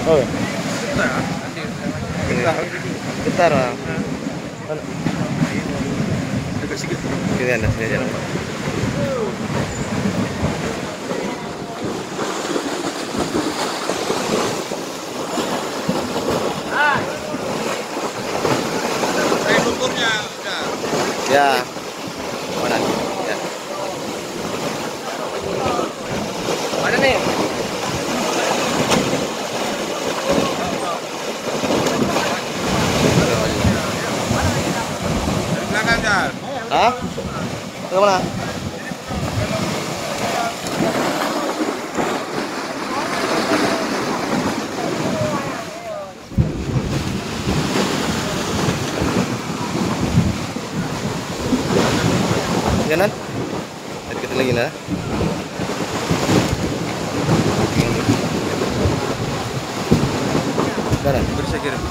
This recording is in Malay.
Oh. Bentar lah. Sini ada, sini aja. Lumpurnya udah. Ya. Mana? Ya. Mana nih? Belakang kan? Hah? Ke mana? Jalan? Kita lagi lah. Jalan. Bisa kirim.